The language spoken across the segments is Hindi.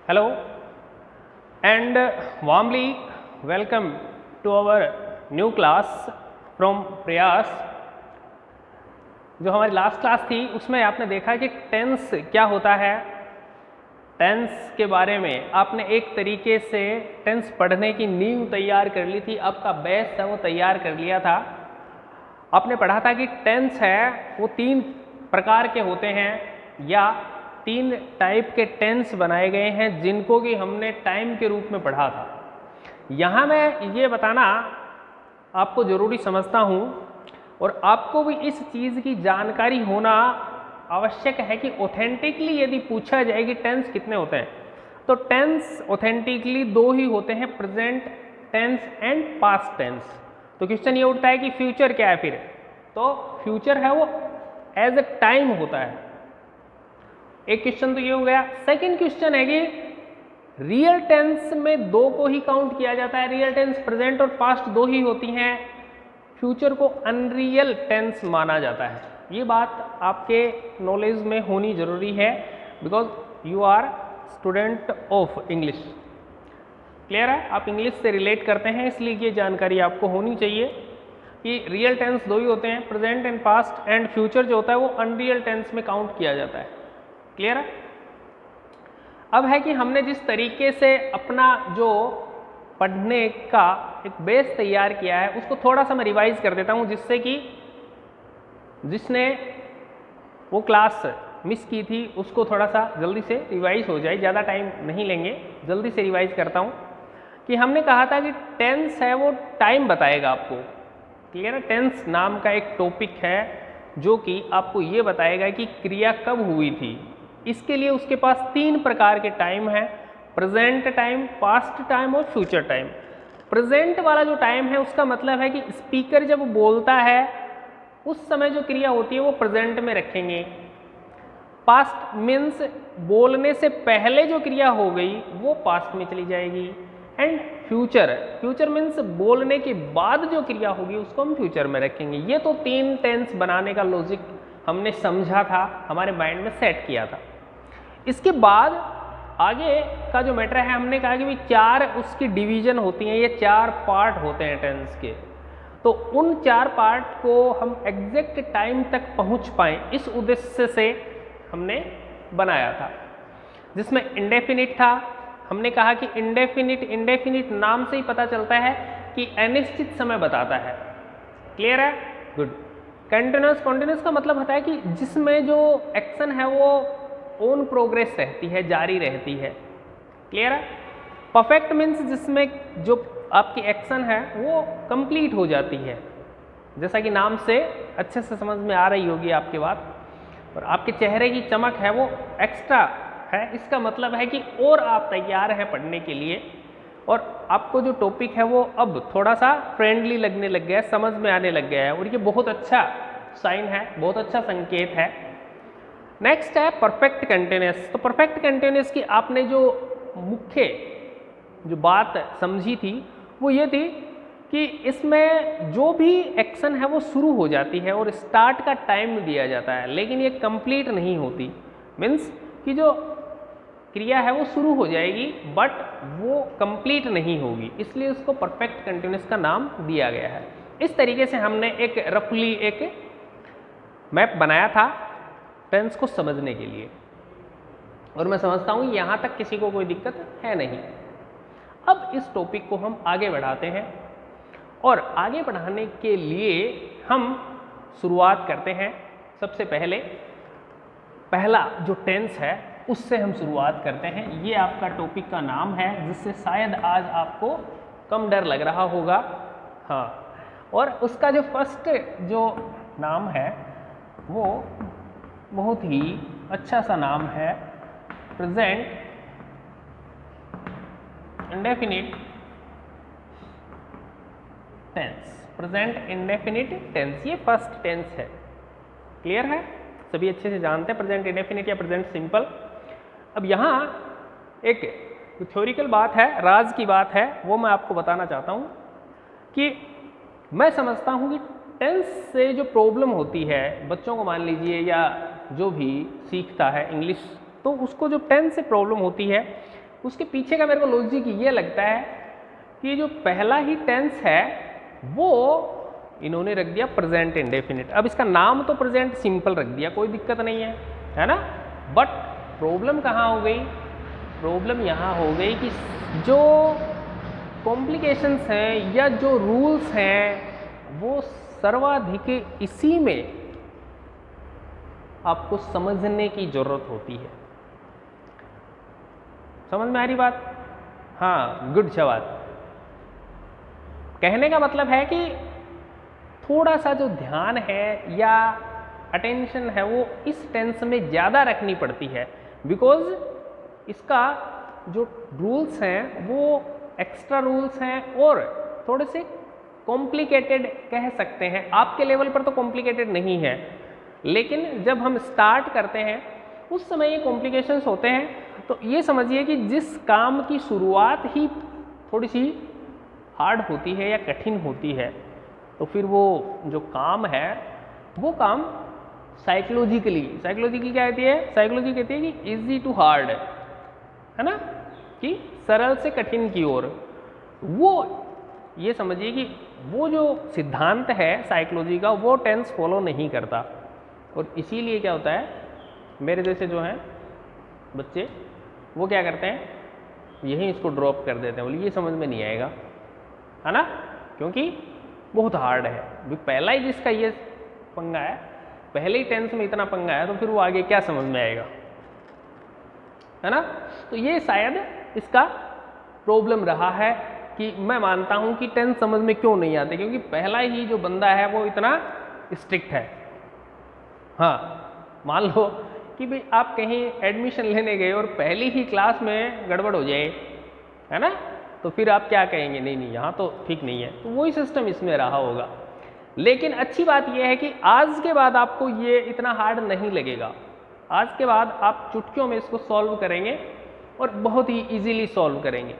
Hello and warmly welcome to our new class from प्रयास। जो हमारी लास्ट क्लास थी उसमें आपने देखा कि टेंस क्या होता है। टेंस के बारे में आपने एक तरीके से टेंस पढ़ने की नींव तैयार कर ली थी, आपका बेस है वो तैयार कर लिया था। आपने पढ़ा था कि टेंस है वो 3 प्रकार के होते हैं या 3 टाइप के टेंस बनाए गए हैं जिनको कि हमने टाइम के रूप में पढ़ा था। यहाँ मैं ये बताना आपको ज़रूरी समझता हूँ और आपको भी इस चीज़ की जानकारी होना आवश्यक है कि ऑथेंटिकली यदि पूछा जाए कि टेंस कितने होते हैं तो टेंस ऑथेंटिकली 2 ही होते हैं, present tense and past tense. तो क्वेश्चन ये उठता है कि फ्यूचर क्या है फिर? तो फ्यूचर है वो एज अ टाइम होता है। एक क्वेश्चन तो ये हो गया। सेकंड क्वेश्चन है कि रियल टेंस में 2 को ही काउंट किया जाता है। रियल टेंस प्रेजेंट और पास्ट 2 ही होती हैं। फ्यूचर को अनरियल टेंस माना जाता है। ये बात आपके नॉलेज में होनी जरूरी है because you are student of English. Clear है? आप इंग्लिश से रिलेट करते हैं इसलिए ये जानकारी आपको होनी चाहिए कि रियल टेंस 2 ही होते हैं, present and past, and future जो होता है वो अनरियल टेंस में काउंट किया जाता है। क्लियर है? अब है कि हमने जिस तरीके से अपना जो पढ़ने का एक बेस तैयार किया है उसको थोड़ा सा मैं रिवाइज कर देता हूं जिससे कि जिसने वो क्लास मिस की थी उसको थोड़ा सा जल्दी से रिवाइज हो जाए। ज़्यादा टाइम नहीं लेंगे, जल्दी से रिवाइज करता हूं कि हमने कहा था कि टेंस है वो टाइम बताएगा आपको। क्लियर है? टेंस नाम का एक टॉपिक है जो कि आपको ये बताएगा कि क्रिया कब हुई थी। इसके लिए उसके पास 3 प्रकार के टाइम है, प्रेजेंट टाइम, पास्ट टाइम और फ्यूचर टाइम। प्रेजेंट वाला जो टाइम है उसका मतलब है कि स्पीकर जब बोलता है उस समय जो क्रिया होती है वो प्रेजेंट में रखेंगे। पास्ट मीन्स बोलने से पहले जो क्रिया हो गई वो पास्ट में चली जाएगी। एंड फ्यूचर मीन्स बोलने के बाद जो क्रिया होगी उसको हम फ्यूचर में रखेंगे। ये तो 3 टेंस बनाने का लॉजिक हमने समझा था, हमारे माइंड में सेट किया था। इसके बाद आगे का जो मैटर है हमने कहा कि भाई 4 उसकी डिवीजन होती हैं, ये 4 पार्ट होते हैं टेंस के। तो उन 4 पार्ट को हम एग्जैक्ट टाइम तक पहुंच पाएं इस उद्देश्य से हमने बनाया था, जिसमें इंडेफिनिट था। हमने कहा कि इंडेफिनिट नाम से ही पता चलता है कि अनिश्चित समय बताता है। क्लियर है? गुड। कंटिन्यूस का मतलब होता है कि जिसमें जो एक्शन है वो ऑन प्रोग्रेस रहती है, जारी रहती है। क्लियर है? परफेक्ट मीन्स जिसमें जो आपकी एक्शन है वो कंप्लीट हो जाती है। जैसा कि नाम से अच्छे से समझ में आ रही होगी आपकी बात, और आपके चेहरे की चमक है वो एक्स्ट्रा है। इसका मतलब है कि और आप तैयार हैं पढ़ने के लिए और आपको जो टॉपिक है वो अब थोड़ा सा फ्रेंडली लगने लग गया है, समझ में आने लग गया है, और ये बहुत अच्छा साइन है, बहुत अच्छा संकेत है। नेक्स्ट है परफेक्ट कंटिन्यूअस। तो परफेक्ट कंटिन्यूअस की आपने जो मुख्य जो बात समझी थी वो ये थी कि इसमें जो भी एक्शन है वो शुरू हो जाती है और स्टार्ट का टाइम दिया जाता है, लेकिन ये कंप्लीट नहीं होती। मीन्स कि जो क्रिया है वो शुरू हो जाएगी बट वो कंप्लीट नहीं होगी, इसलिए उसको परफेक्ट कंटिन्यूअस का नाम दिया गया है। इस तरीके से हमने एक रफली एक मैप बनाया था टेंस को समझने के लिए, और मैं समझता हूँ यहाँ तक किसी को कोई दिक्कत है नहीं। अब इस टॉपिक को हम आगे बढ़ाते हैं और आगे बढ़ाने के लिए हम शुरुआत करते हैं। सबसे पहला जो टेंस है उससे हम शुरुआत करते हैं। ये आपका टॉपिक का नाम है जिससे शायद आज आपको कम डर लग रहा होगा। हाँ, और उसका जो फर्स्ट जो नाम है वो बहुत ही अच्छा सा नाम है, present indefinite tense. Present indefinite tense ये फर्स्ट टेंस है। क्लियर है? सभी अच्छे से जानते हैं प्रेजेंट इंडेफिनिट या प्रेजेंट सिंपल। अब यहाँ एक थ्योरिकल बात है, राज की बात है, वो मैं आपको बताना चाहता हूँ कि मैं समझता हूँ कि टेंस से जो प्रॉब्लम होती है बच्चों को, मान लीजिए या जो भी सीखता है इंग्लिश, तो उसको जो टेंस से प्रॉब्लम होती है उसके पीछे का मेरे को लॉजिक ये लगता है कि जो पहला ही टेंस है वो इन्होंने रख दिया प्रेजेंट इंडेफिनिट। अब इसका नाम तो प्रेजेंट सिंपल रख दिया, कोई दिक्कत नहीं है ना। बट प्रॉब्लम कहाँ हो गई? प्रॉब्लम यहाँ हो गई कि जो कॉम्प्लिकेशंस हैं या जो रूल्स हैं वो सर्वाधिक इसी में आपको समझने की जरूरत होती है। समझ में आ रही बात? हाँ, गुड जवाब। कहने का मतलब है कि थोड़ा सा जो ध्यान है या अटेंशन है वो इस टेंस में ज़्यादा रखनी पड़ती है, बिकॉज इसका जो रूल्स हैं वो एक्स्ट्रा रूल्स हैं और थोड़े से कॉम्प्लिकेटेड कह सकते हैं। आपके लेवल पर तो कॉम्प्लिकेटेड नहीं है, लेकिन जब हम स्टार्ट करते हैं उस समय ये कॉम्प्लिकेशंस होते हैं। तो ये समझिए कि जिस काम की शुरुआत ही थोड़ी सी हार्ड होती है या कठिन होती है, तो फिर वो जो काम है वो काम साइकोलॉजिकली क्या कहती है? साइकोलॉजी कहती है कि इजी टू हार्ड, है ना, कि सरल से कठिन की ओर। वो ये समझिए कि वो जो सिद्धांत है साइकोलॉजी का वो टेंस फॉलो नहीं करता, और इसीलिए क्या होता है, मेरे जैसे जो हैं बच्चे वो क्या करते हैं, यहीं इसको ड्रॉप कर देते हैं, बोले ये समझ में नहीं आएगा, है ना, क्योंकि बहुत हार्ड है। पहला ही जिसका ये पंगा है, पहले ही टेंस में इतना पंगा है, तो फिर वो आगे क्या समझ में आएगा, है ना। तो ये शायद इसका प्रॉब्लम रहा है कि मैं मानता हूं कि टेंस समझ में क्यों नहीं आते, क्योंकि पहला ही जो बंदा है वो इतना स्ट्रिक्ट है। हाँ, मान लो कि भाई आप कहीं एडमिशन लेने गए और पहली ही क्लास में गड़बड़ हो जाए, है ना, तो फिर आप क्या कहेंगे, नहीं नहीं यहाँ तो ठीक नहीं है। तो वही सिस्टम इसमें रहा होगा। लेकिन अच्छी बात यह है कि आज के बाद आपको ये इतना हार्ड नहीं लगेगा। आज के बाद आप चुटकियों में इसको सॉल्व करेंगे और बहुत ही इजीली सॉल्व करेंगे।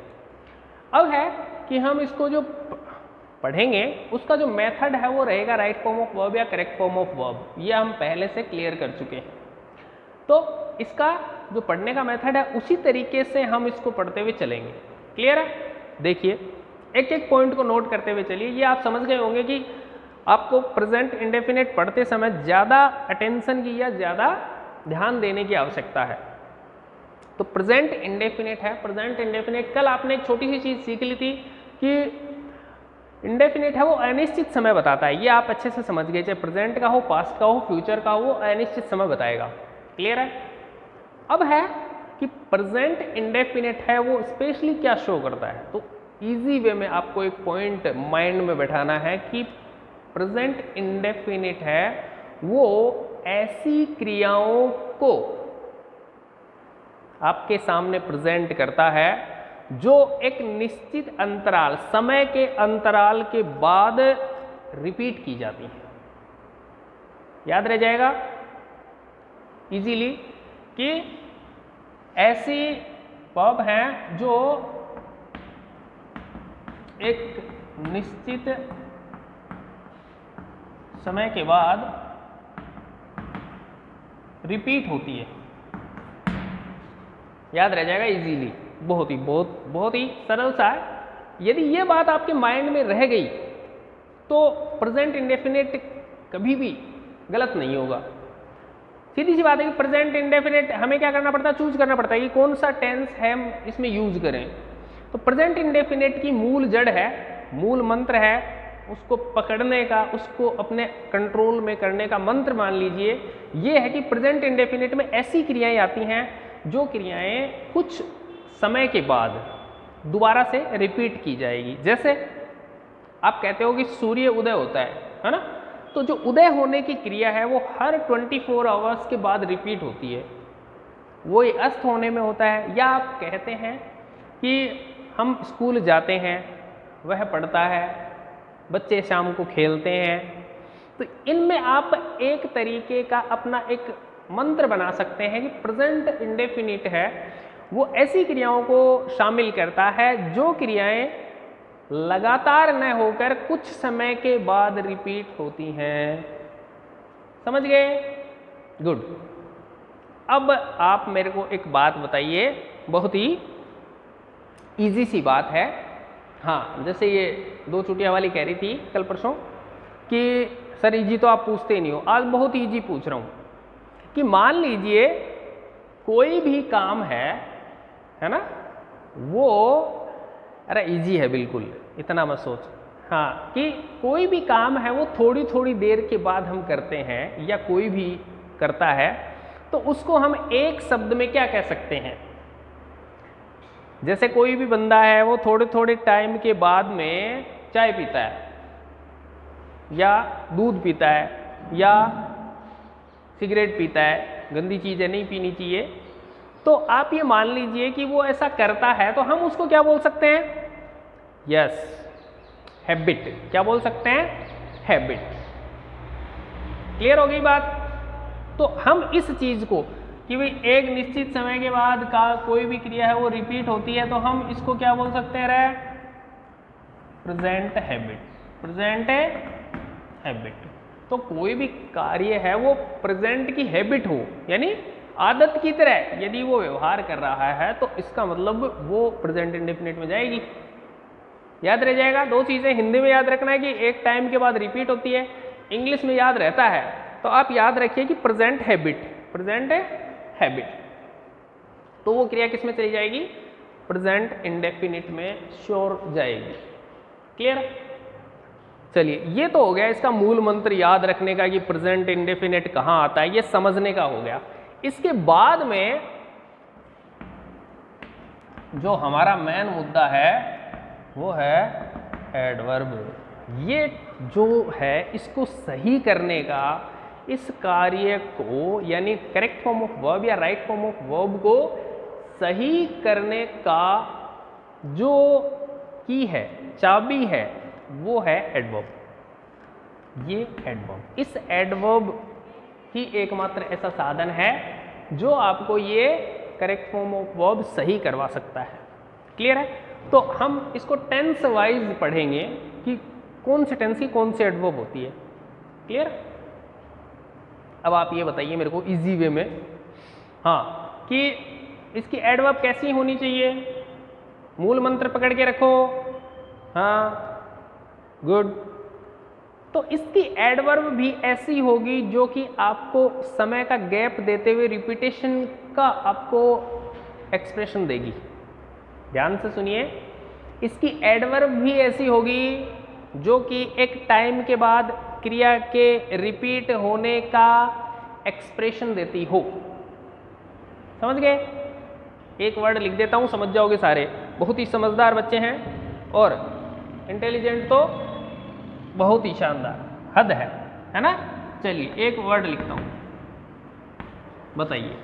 अब है कि हम इसको जो पढ़ेंगे उसका जो मेथड है वो रहेगा राइट फॉर्म ऑफ वर्ब या करेक्ट फॉर्म ऑफ वर्ब। ये हम पहले से क्लियर कर चुके हैं। तो इसका जो पढ़ने का मेथड है उसी तरीके से हम इसको पढ़ते हुए चलेंगे। क्लियर है? देखिए, एक एक पॉइंट को नोट करते हुए चलिए। ये आप समझ गए होंगे कि आपको प्रेजेंट इंडेफिनिट पढ़ते समय ज़्यादा अटेंशन की या ज़्यादा ध्यान देने की आवश्यकता है। तो प्रेजेंट इंडेफिनिट है। प्रेजेंट इंडेफिनिट, कल आपने एक छोटी सी चीज़ सीख ली थी कि इंडेफिनिट है वो अनिश्चित समय बताता है। ये आप अच्छे से समझ गए, चाहे प्रेजेंट का हो, पास्ट का हो, फ्यूचर का हो, वो अनिश्चित समय बताएगा। क्लियर है? अब है कि प्रेजेंट इंडेफिनिट है वो स्पेशली क्या शो करता है। तो इजी वे में आपको एक पॉइंट माइंड में बैठाना है कि प्रेजेंट इंडेफिनिट है वो ऐसी क्रियाओं को आपके सामने प्रेजेंट करता है जो एक निश्चित अंतराल, समय के अंतराल के बाद रिपीट की जाती है। याद रह जाएगा इजीली कि ऐसी वर्ब हैं जो एक निश्चित समय के बाद रिपीट होती है। याद रह जाएगा इजीली, बहुत ही सरल सा है। यदि ये बात आपके माइंड में रह गई तो प्रेजेंट इंडेफिनिट कभी भी गलत नहीं होगा। सीधी सी बात है कि प्रेजेंट इंडेफिनिट हमें क्या करना पड़ता है, चूज करना पड़ता है कि कौन सा टेंस है हम इसमें यूज करें। तो प्रेजेंट इंडेफिनिट की मूल जड़ है, मूल मंत्र है, उसको पकड़ने का, उसको अपने कंट्रोल में करने का मंत्र मान लीजिए ये है कि प्रेजेंट इंडेफिनिट में ऐसी क्रियाएं आती हैं जो क्रियाएं कुछ समय के बाद दोबारा से रिपीट की जाएगी। जैसे आप कहते हो कि सूर्य उदय होता है ना, तो जो उदय होने की क्रिया है वो हर 24 आवर्स के बाद रिपीट होती है। वो अस्त होने में होता है। या आप कहते हैं कि हम स्कूल जाते हैं, वह पढ़ता है, बच्चे शाम को खेलते हैं। तो इनमें आप एक तरीके का अपना एक मंत्र बना सकते हैं कि प्रेजेंट इंडेफिनिट है वो ऐसी क्रियाओं को शामिल करता है जो क्रियाएं लगातार न होकर कुछ समय के बाद रिपीट होती हैं। समझ गए? गुड। अब आप मेरे को एक बात बताइए, बहुत ही इजी सी बात है। हाँ, जैसे ये 2 चुटिया वाली कह रही थी कल परसों कि सर इजी तो आप पूछते ही नहीं हो, आज बहुत इजी पूछ रहा हूँ कि मान लीजिए कोई भी काम है ना, वो अरे इजी है बिल्कुल, इतना मत सोच। हाँ, कि कोई भी काम है वो थोड़ी थोड़ी देर के बाद हम करते हैं या कोई भी करता है, तो उसको हम एक शब्द में क्या कह सकते हैं? जैसे कोई भी बंदा है वो थोड़े थोड़े टाइम के बाद में चाय पीता है या दूध पीता है या सिगरेट पीता है, गंदी चीज़ें नहीं पीनी चाहिए, तो आप ये मान लीजिए कि वो ऐसा करता है, तो हम उसको क्या बोल सकते हैं? Yes, habit. क्या बोल सकते हैं? हैबिट। क्लियर हो गई बात? तो हम इस चीज़ को कि भाई एक निश्चित समय के बाद का कोई भी क्रिया है वो रिपीट होती है, तो हम इसको क्या बोल सकते हैं? रे प्रेजेंट हैबिट। Present habit. तो कोई भी कार्य है वो प्रेजेंट की हैबिट हो, यानी आदत की तरह यदि वो व्यवहार कर रहा है, तो इसका मतलब वो प्रेजेंट इंडेफिनिट में जाएगी। याद रह जाएगा। 2 चीज़ें हिंदी में याद रखना है कि एक टाइम के बाद रिपीट होती है, इंग्लिश में याद रहता है, तो आप याद रखिए कि प्रेजेंट हैबिट। प्रेजेंट हैबिट, तो वो क्रिया किस में चली जाएगी? प्रेजेंट इंडेफिनिट में श्योर जाएगी। क्लियर? चलिए, ये तो हो गया इसका मूल मंत्र याद रखने का कि प्रेजेंट इंडेफिनिट कहाँ आता है, ये समझने का हो गया। इसके बाद में जो हमारा मेन मुद्दा है वो है एडवर्ब। ये जो है इसको सही करने का, इस कार्य को यानी करेक्ट फॉर्म ऑफ वर्ब या राइट फॉर्म ऑफ वर्ब को सही करने का जो की है, चाबी है, वो है एडवर्ब। ये एडवर्ब, इस एडवर्ब ही एकमात्र ऐसा साधन है जो आपको ये करेक्ट फॉर्म ऑफ वर्ब सही करवा सकता है। क्लियर है? तो हम इसको टेंस वाइज पढ़ेंगे कि कौन से टेंस की कौन सी एडवर्ब होती है। क्लियर? अब आप ये बताइए मेरे को इजी वे में, हाँ, कि इसकी एडवर्ब कैसी होनी चाहिए? मूल मंत्र पकड़ के रखो। हाँ, गुड। तो इसकी एडवर्ब भी ऐसी होगी जो कि आपको समय का गैप देते हुए रिपीटेशन का आपको एक्सप्रेशन देगी। ध्यान से सुनिए, इसकी एडवर्ब भी ऐसी होगी जो कि एक टाइम के बाद क्रिया के रिपीट होने का एक्सप्रेशन देती हो। समझ गए? एक वर्ड लिख देता हूं, समझ जाओगे सारे। बहुत ही समझदार बच्चे हैं और इंटेलिजेंट तो बहुत ही शानदार, हद है ना? चलिए, एक वर्ड लिखता हूं, बताइए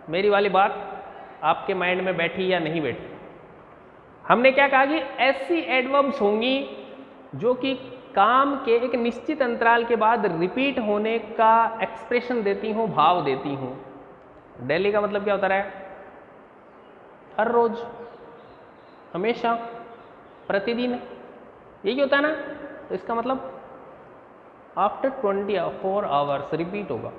मेरी वाली बात आपके माइंड में बैठी या नहीं बैठी? हमने क्या कहा कि ऐसी एडवर्ब्स होंगी जो कि काम के एक निश्चित अंतराल के बाद रिपीट होने का एक्सप्रेशन देती हूँ, भाव देती हूँ। डेली का मतलब क्या होता है? हर रोज, हमेशा, प्रतिदिन, यही होता है ना? तो इसका मतलब आफ्टर 24 आवर्स रिपीट होगा।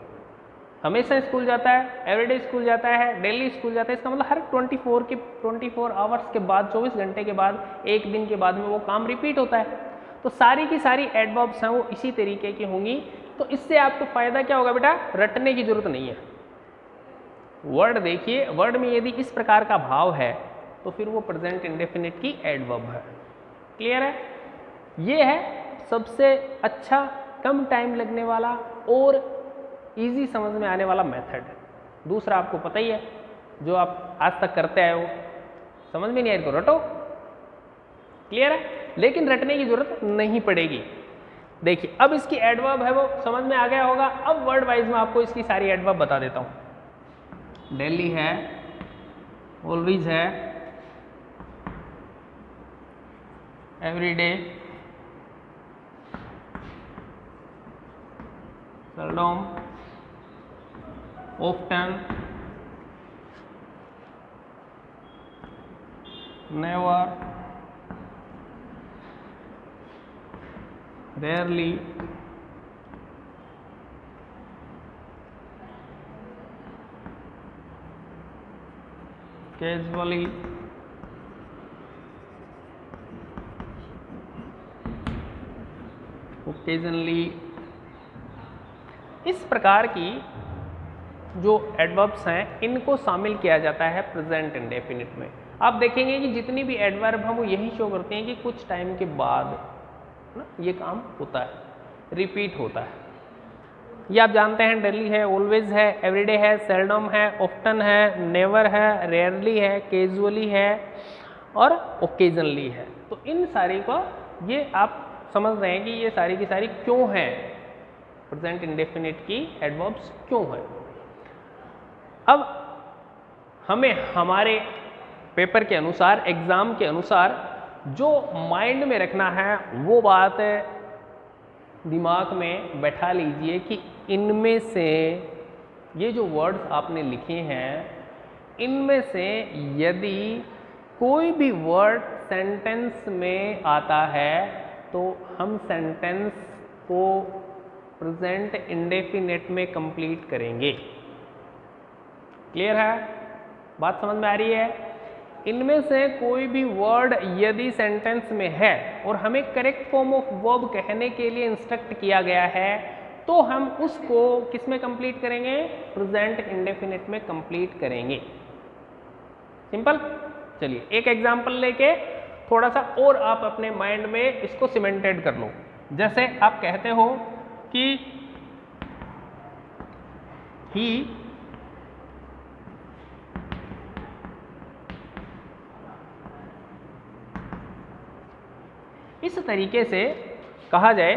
हमेशा स्कूल जाता है, एवरीडे स्कूल जाता है, डेली स्कूल जाता है, इसका मतलब हर 24 आवर्स के बाद, 24 घंटे के बाद, एक दिन के बाद में वो काम रिपीट होता है। तो सारी की सारी एडवर्ब्स हैं वो इसी तरीके की होंगी। तो इससे आपको फायदा क्या होगा बेटा? रटने की जरूरत नहीं है। वर्ड देखिए, वर्ड में यदि इस प्रकार का भाव है तो फिर वो प्रेजेंट इंडेफिनिट की एडवर्ब है। क्लियर है? ये है सबसे अच्छा, कम टाइम लगने वाला और इजी समझ में आने वाला मेथड। दूसरा आपको पता ही है, जो आप आज तक करते आए हो, समझ में नहीं आई तो रटो। क्लियर है? लेकिन रटने की जरूरत नहीं पड़ेगी। देखिए, अब इसकी एडवर्ब है वो समझ में आ गया होगा। अब वर्ड वाइज में आपको इसकी सारी एडवर्ब बता देता हूं। डेली है, ऑलवेज है, everyday, seldom, often, never, rarely, casually, occasionally. इस प्रकार की जो एडवर्ब्स हैं इनको शामिल किया जाता है प्रेजेंट इंडेफिनिट में। आप देखेंगे कि जितनी भी एडवर्ब हैं वो यही शो करते हैं कि कुछ टाइम के बाद ना ये काम होता है, रिपीट होता है। ये आप जानते हैं, डेली है, ऑलवेज है, एवरीडे है, सेल्डम है, ऑफ्टन है, नेवर है, रेयरली है, कैजुअली है और ओकेजनली है। तो इन सारी को ये आप समझ रहे हैं कि ये सारी की सारी क्यों हैं, प्रेजेंट इंडेफिनिट की एडवर्ब्स क्यों है। अब हमें हमारे पेपर के अनुसार, एग्जाम के अनुसार जो माइंड में रखना है वो बात दिमाग में बैठा लीजिए कि इनमें से ये जो वर्ड्स आपने लिखे हैं इनमें से यदि कोई भी वर्ड सेंटेंस में आता है तो हम सेंटेंस को प्रेजेंट इंडेफिनिट में कंप्लीट करेंगे। क्लियर है? बात समझ में आ रही है? इनमें से कोई भी वर्ड यदि सेंटेंस में है और हमें करेक्ट फॉर्म ऑफ वर्ब कहने के लिए इंस्ट्रक्ट किया गया है तो हम उसको किस में कंप्लीट करेंगे? प्रेजेंट इंडेफिनिट में कंप्लीट करेंगे। सिंपल। चलिए एक एग्जांपल लेके थोड़ा सा और आप अपने माइंड में इसको सीमेंटेड कर लो। जैसे आप कहते हो कि ही इस तरीके से कहा जाए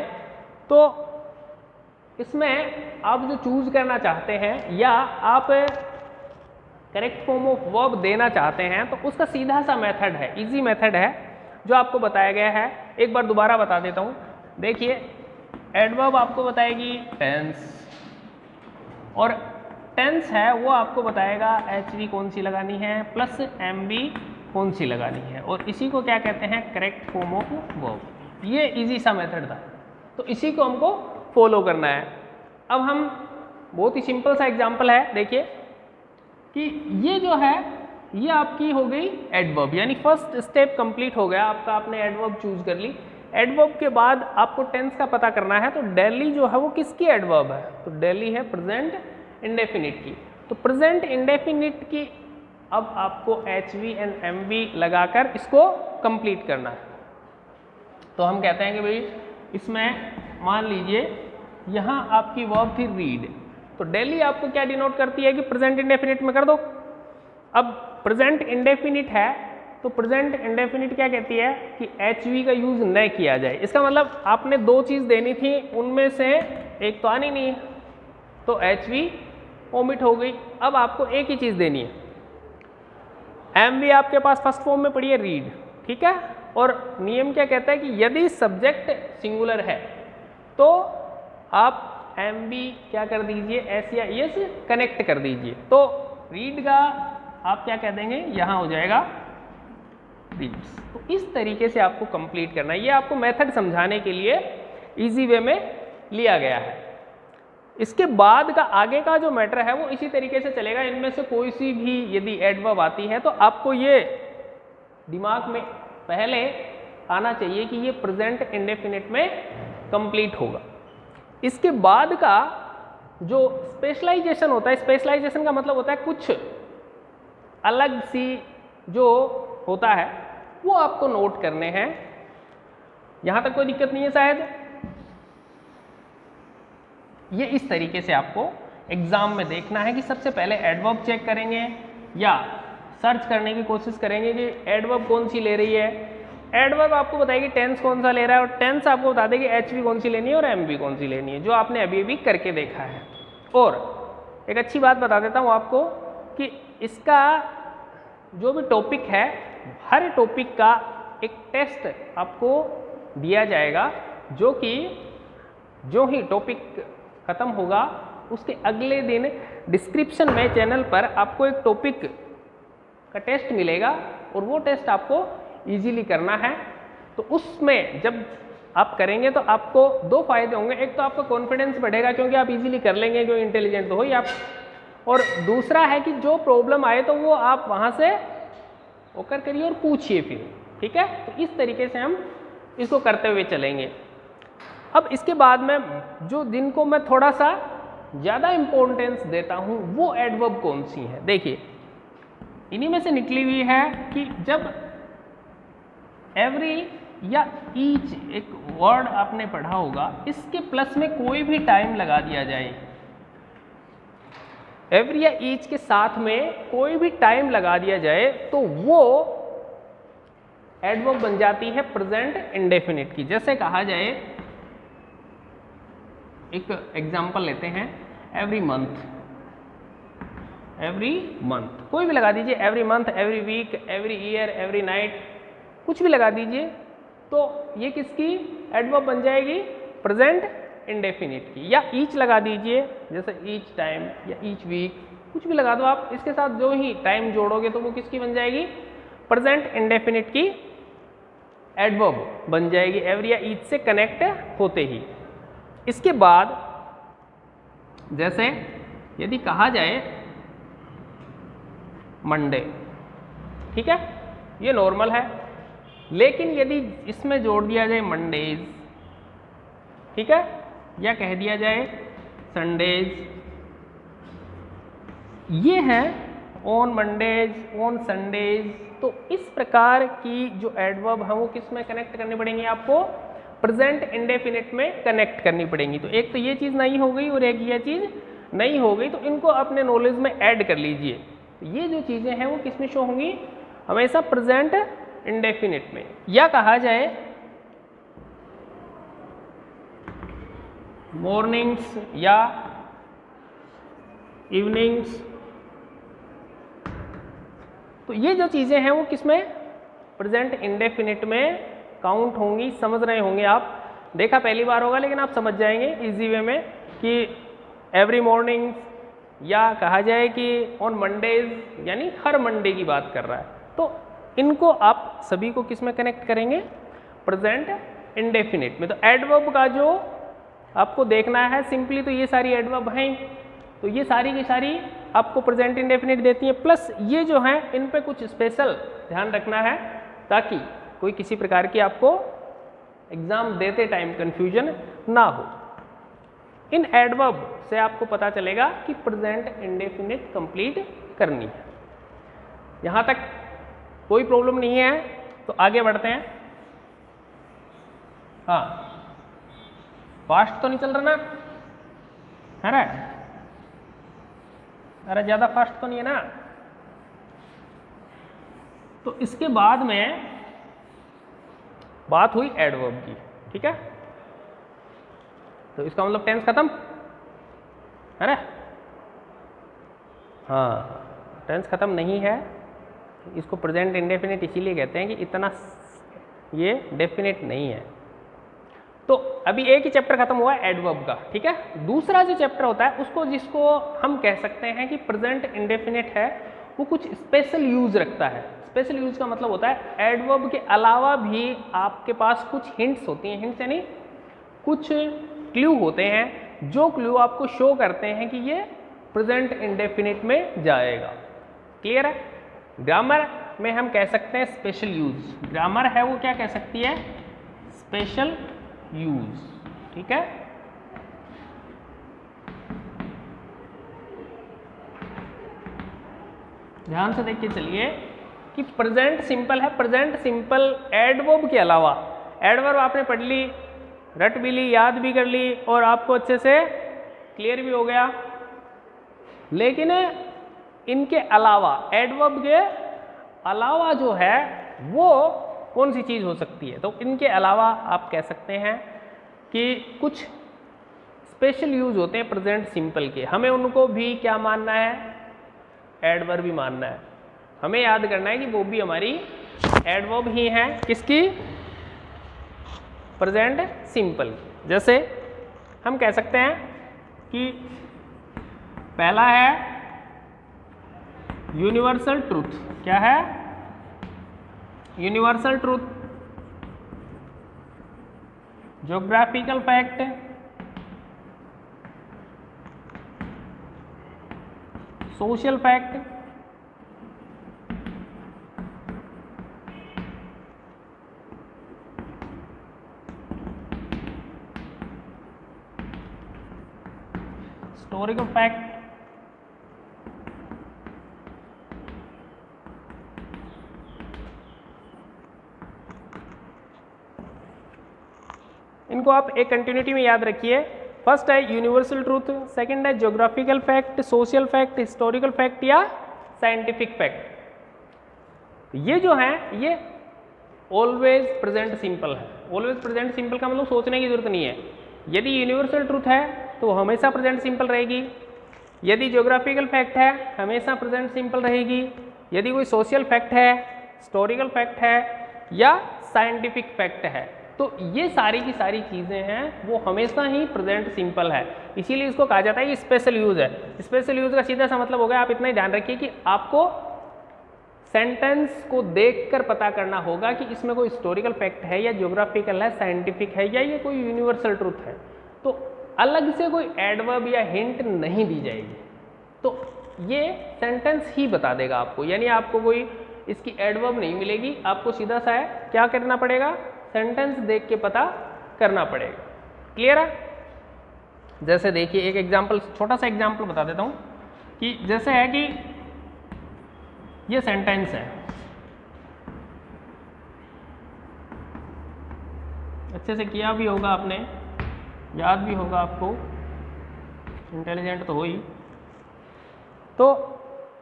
तो इसमें आप जो चूज करना चाहते हैं या आप करेक्ट फॉर्म ऑफ वर्ब देना चाहते हैं तो उसका सीधा सा मेथड है, इजी मेथड है जो आपको बताया गया है। एक बार दोबारा बता देता हूं। देखिए एडवर्ब आपको बताएगी टेंस और टेंस है वो आपको बताएगा एचवी कौन सी लगानी है प्लस एमबी कौन सी लगानी है और इसी को क्या कहते हैं? Correct form of verb. ये इजी सा मेथड था तो इसी को हमको फॉलो करना है। अब हम बहुत ही सिंपल सा एग्जांपल है, देखिए कि ये जो है ये आपकी हो गई एडवर्ब, यानी फर्स्ट स्टेप कंप्लीट हो गया आपका, आपने एडवर्ब चूज कर ली। एडवर्ब के बाद आपको टेंस का पता करना है तो डेली जो है वो किसकी एडवर्ब है? तो डेली है प्रेजेंट इंडेफिनिट की। तो प्रेजेंट इंडेफिनिट की अब आपको HV एंड MV लगाकर इसको कंप्लीट करना है। तो हम कहते हैं कि भाई इसमें मान लीजिए यहाँ आपकी वर्ब थी रीड, तो डेली आपको क्या डिनोट करती है कि प्रेजेंट इंडेफिनिट में कर दो। अब प्रेजेंट इंडेफिनिट है तो प्रेजेंट इंडेफिनिट क्या कहती है कि HV का यूज न किया जाए। इसका मतलब आपने दो चीज देनी थी, उनमें से एक तो आनी नहीं है तो HV ओमिट हो गई। अब आपको एक ही चीज देनी है। MV आपके पास फर्स्ट फॉर्म में पड़ी है रीड, ठीक है, और नियम क्या कहता है कि यदि सब्जेक्ट सिंगुलर है तो आप MV क्या कर दीजिए? एस या यस कनेक्ट कर दीजिए। तो रीड का आप क्या कह देंगे? यहाँ हो जाएगा रीड्स। तो इस तरीके से आपको कंप्लीट करना है। ये आपको मेथड समझाने के लिए इजी वे में लिया गया है। इसके बाद का आगे का जो मैटर है वो इसी तरीके से चलेगा। इनमें से कोई सी भी यदि एडवर्ब आती है तो आपको ये दिमाग में पहले आना चाहिए कि ये प्रेजेंट इंडेफिनिट में कंप्लीट होगा। इसके बाद का जो स्पेशलाइजेशन होता है, स्पेशलाइजेशन का मतलब होता है कुछ अलग सी जो होता है वो आपको नोट करने हैं। यहां तक कोई दिक्कत नहीं है शायद? ये इस तरीके से आपको एग्जाम में देखना है कि सबसे पहले एडवर्ब चेक करेंगे या सर्च करने की कोशिश करेंगे कि एडवर्ब कौन सी ले रही है। एडवर्ब आपको बताएगी टेंस कौन सा ले रहा है और टेंस आपको बता देगी HV कौन सी लेनी है और MV कौन सी लेनी है, जो आपने अभी अभी करके देखा है। और एक अच्छी बात बता देता हूँ आपको कि इसका जो भी टॉपिक है, हर टॉपिक का एक टेस्ट आपको दिया जाएगा, जो कि जो ही टॉपिक खत्म होगा उसके अगले दिन डिस्क्रिप्शन में चैनल पर आपको एक टॉपिक का टेस्ट मिलेगा और वो टेस्ट आपको इजीली करना है। तो उसमें जब आप करेंगे तो आपको दो फायदे होंगे। एक तो आपका कॉन्फिडेंस बढ़ेगा क्योंकि आप इजीली कर लेंगे, क्योंकि इंटेलिजेंट तो हो ही आप। और दूसरा है कि जो प्रॉब्लम आए तो वो आप वहाँ से होकर करिए और पूछिए फिर, ठीक है। तो इस तरीके से हम इसको करते हुए चलेंगे। अब इसके बाद में जो जिनको मैं थोड़ा सा ज़्यादा इम्पोर्टेंस देता हूँ वो एडवर्ब कौन सी हैं, देखिए इन्हीं में से निकली हुई है कि जब एवरी या ईच एक वर्ड आपने पढ़ा होगा, इसके प्लस में कोई भी टाइम लगा दिया जाए, एवरी या ईच के साथ में कोई भी टाइम लगा दिया जाए तो वो एडवर्ब बन जाती है प्रेजेंट इंडेफिनिट की। जैसे कहा जाए, एक एग्जांपल लेते हैं, एवरी मंथ, एवरी मंथ कोई भी लगा दीजिए, every month, every week, every year, every night, कुछ भी लगा दीजिए, तो ये किसकी एडवर्ब बन जाएगी, प्रेजेंट इंडेफिनिट की। या ईच लगा दीजिए, जैसे ईच टाइम या ईच वीक, कुछ भी लगा दो आप, इसके साथ जो ही टाइम जोड़ोगे तो वो किसकी बन जाएगी, प्रेजेंट इंडेफिनिट की एडवर्ब बन जाएगी, एवरी या ईच से कनेक्ट होते ही। इसके बाद जैसे यदि कहा जाए मंडे, ठीक है, ये नॉर्मल है, लेकिन यदि इसमें जोड़ दिया जाए मंडेज, ठीक है, या कह दिया जाए संडेज, ये है ऑन मंडेज, ऑन संडेज, तो इस प्रकार की जो एडवर्ब है वो किस में कनेक्ट करनी पड़ेंगी आपको, प्रेजेंट इंडेफिनिट में कनेक्ट करनी पड़ेंगी। तो एक तो ये चीज़ नहीं हो गई और एक ये चीज़ नहीं हो गई, तो इनको अपने नॉलेज में ऐड कर लीजिए। तो ये जो चीज़ें हैं वो किस में शो होंगी, हमेशा प्रेजेंट इंडेफिनिट में। या कहा जाए मॉर्निंग्स या इवनिंग्स, तो ये जो चीज़ें हैं वो किस में, प्रेजेंट इंडेफिनिट में काउंट होंगी। समझ रहे होंगे आप, देखा पहली बार होगा लेकिन आप समझ जाएंगे इजी वे में कि एवरी मॉर्निंग, या कहा जाए कि ऑन मंडेज यानी हर मंडे की बात कर रहा है, तो इनको आप सभी को किस में कनेक्ट करेंगे, प्रेजेंट इंडेफिनिट में। तो एडवर्ब का जो आपको देखना है सिंपली, तो ये सारी एडवर्ब हैं, तो ये सारी की सारी आपको प्रेजेंट इंडेफिनिट देती हैं, प्लस ये जो हैं इन पे कुछ स्पेशल ध्यान रखना है ताकि कोई किसी प्रकार की आपको एग्जाम देते टाइम कंफ्यूजन ना हो। इन एडवर्ब से आपको पता चलेगा कि प्रेजेंट इंडेफिनिट कंप्लीट करनी है। यहाँ तक कोई प्रॉब्लम नहीं है, तो आगे बढ़ते हैं। हाँ, फास्ट तो नहीं चल रहा ना, है ना, अरे ज़्यादा फास्ट तो नहीं है ना। तो इसके बाद में बात हुई एडवर्ब की, ठीक है, तो इसका मतलब टेंस खत्म है ना। हाँ, टेंस खत्म नहीं है, इसको प्रेजेंट इंडेफिनिट इसीलिए कहते हैं कि इतना ये डेफिनेट नहीं है। तो अभी एक ही चैप्टर खत्म हुआ है एडवर्ब का, ठीक है। दूसरा जो चैप्टर होता है उसको, जिसको हम कह सकते हैं कि प्रेजेंट इंडेफिनिट है, वो कुछ स्पेशल यूज रखता है। स्पेशल यूज का मतलब होता है एडवर्ब के अलावा भी आपके पास कुछ हिंट्स होती हैं, हिंट्स यानी कुछ क्लू होते हैं, जो क्लू आपको शो करते हैं कि ये प्रेजेंट इंडेफिनिट में जाएगा। क्लियर है। ग्रामर में हम कह सकते हैं स्पेशल यूज, ग्रामर है वो क्या कह सकती है, स्पेशल यूज, ठीक है। ध्यान से देखिए चलिए कि प्रेजेंट सिंपल है, प्रेजेंट सिंपल एडवर्ब के अलावा, एडवर्ब आपने पढ़ ली, रट भी ली, याद भी कर ली और आपको अच्छे से क्लियर भी हो गया, लेकिन इनके अलावा, एडवर्ब के अलावा जो है वो कौन सी चीज़ हो सकती है, तो इनके अलावा आप कह सकते हैं कि कुछ स्पेशल यूज होते हैं प्रेजेंट सिंपल के, हमें उनको भी क्या मानना है, एडवर्ब भी मानना है। हमें याद करना है कि वो भी हमारी एडवर्ब ही हैं, किसकी, प्रेजेंट सिंपल। जैसे हम कह सकते हैं कि पहला है यूनिवर्सल ट्रूथ, क्या है, universal truth, geographical fact, social fact, historical fact, इनको आप एक कंटिन्यूटी में याद रखिए। फर्स्ट है यूनिवर्सल ट्रूथ, सेकंड है geographical fact, social fact, historical fact या साइंटिफिक फैक्ट। ये जो है ये ऑलवेज प्रेजेंट सिंपल है। ऑलवेज प्रेजेंट सिंपल का मतलब सोचने की जरूरत नहीं है। यदि यूनिवर्सल ट्रूथ है तो वो हमेशा प्रेजेंट सिंपल रहेगी, यदि ज्योग्राफिकल फैक्ट है हमेशा प्रेजेंट सिंपल रहेगी, यदि कोई सोशल फैक्ट है, हिस्टोरिकल फैक्ट है या साइंटिफिक फैक्ट है तो ये सारी की सारी चीज़ें हैं वो हमेशा ही प्रेजेंट सिंपल है। इसीलिए इसको कहा जाता है कि स्पेशल यूज है। स्पेशल यूज का सीधा सा मतलब हो गया, आप इतना ही ध्यान रखिए कि आपको सेंटेंस को देखकर पता करना होगा कि इसमें कोई हिस्टोरिकल फैक्ट है या ज्योग्राफिकल है, साइंटिफिक है या ये कोई यूनिवर्सल ट्रूथ है। तो अलग से कोई एडवर्ब या हिंट नहीं दी जाएगी, तो ये सेंटेंस ही बता देगा आपको, यानी आपको कोई इसकी एडवर्ब नहीं मिलेगी। आपको सीधा सा है क्या करना पड़ेगा, सेंटेंस देख के पता करना पड़ेगा। क्लियर है? जैसे देखिए एक एग्जांपल, छोटा सा एग्जांपल बता देता हूं कि जैसे है कि ये सेंटेंस है, अच्छे से किया भी होगा आपने, याद भी होगा आपको, इंटेलिजेंट तो हो ही। तो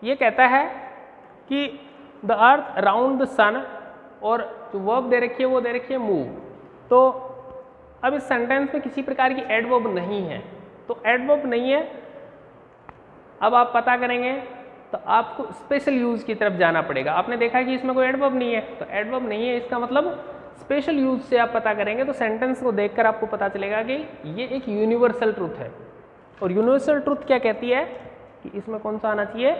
ये कहता है कि द अर्थ अराउंड द सन, और जो वर्ब दे रखी है वो दे रखी है मूव। तो अब इस सेंटेंस में किसी प्रकार की एडवर्ब नहीं है, तो एडवर्ब नहीं है, अब आप पता करेंगे तो आपको स्पेशल यूज की तरफ जाना पड़ेगा। आपने देखा कि इसमें कोई एडवर्ब नहीं है, तो एडवर्ब नहीं है इसका मतलब स्पेशल यूज से आप पता करेंगे तो सेंटेंस को देखकर आपको पता चलेगा कि ये एक यूनिवर्सल ट्रूथ है। और यूनिवर्सल ट्रूथ क्या कहती है कि इसमें कौन सा आना चाहिए,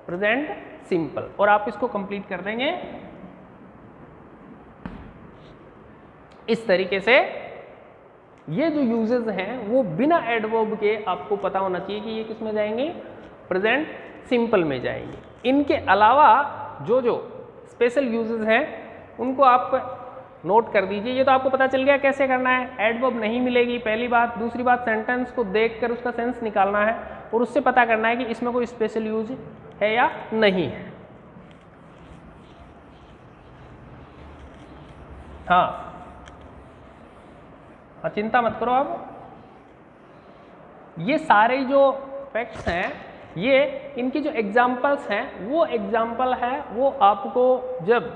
प्रेजेंट सिंपल। और आप इसको कंप्लीट कर देंगे इस तरीके से। ये जो यूजेस हैं वो बिना एडवर्ब के आपको पता होना चाहिए कि ये किस में जाएंगे, प्रेजेंट सिंपल में जाएंगे। इनके अलावा जो जो स्पेशल यूजेस हैं उनको आप नोट कर दीजिए। ये तो आपको पता चल गया कैसे करना है, एडवर्ब नहीं मिलेगी पहली बात, दूसरी बात सेंटेंस को देखकर उसका सेंस निकालना है और उससे पता करना है कि इसमें कोई स्पेशल यूज है या नहीं है। हाँ, चिंता मत करो आप, ये सारे जो फैक्ट्स हैं ये इनकी जो एग्जाम्पल्स हैं वो एग्जाम्पल है वो आपको जब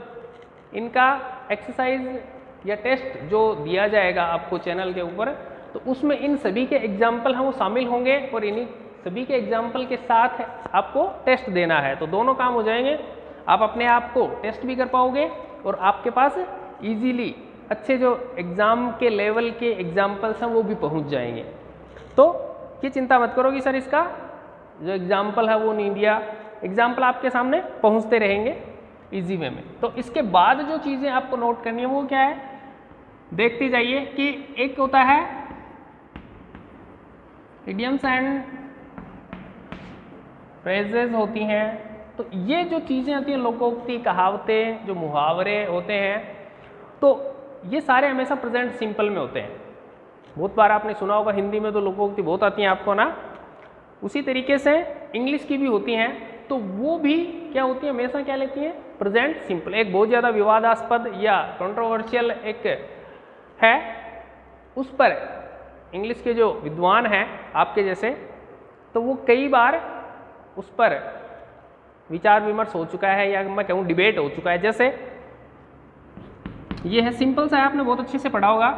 इनका एक्सरसाइज या टेस्ट जो दिया जाएगा आपको चैनल के ऊपर, तो उसमें इन सभी के एग्जाम्पल हैं वो शामिल होंगे और इन्हीं सभी के एग्जाम्पल के साथ आपको टेस्ट देना है। तो दोनों काम हो जाएंगे, आप अपने आप को टेस्ट भी कर पाओगे और आपके पास इजीली अच्छे जो एग्ज़ाम के लेवल के एग्जाम्पल्स हैं वो भी पहुंच जाएंगे। तो ये चिंता मत करो कि सर इसका जो एग्जाम्पल है वो नहीं दिया, एग्जाम्पल आपके सामने पहुंचते रहेंगे इजी वे में। तो इसके बाद जो चीज़ें आपको नोट करनी है वो क्या है, देखते जाइए कि एक होता है इडियम्स एंड फ्रेजेस होती हैं। तो ये जो चीज़ें होती हैं, लोकोक्ति, कहावतें, जो मुहावरे होते हैं, तो ये सारे हमेशा प्रेजेंट सिंपल में होते हैं। बहुत बार आपने सुना होगा हिंदी में तो लोकोक्ति बहुत आती हैं आपको ना, उसी तरीके से इंग्लिश की भी होती हैं। तो वो भी क्या होती है, हमेशा क्या लेती हैं, प्रेजेंट सिंपल। एक बहुत ज़्यादा विवादास्पद या कंट्रोवर्शियल एक है, उस पर इंग्लिश के जो विद्वान हैं आपके जैसे, तो वो कई बार उस पर विचार विमर्श हो चुका है या मैं कहूँ डिबेट हो चुका है। जैसे ये है सिंपल सा है, आपने बहुत अच्छे से पढ़ा होगा,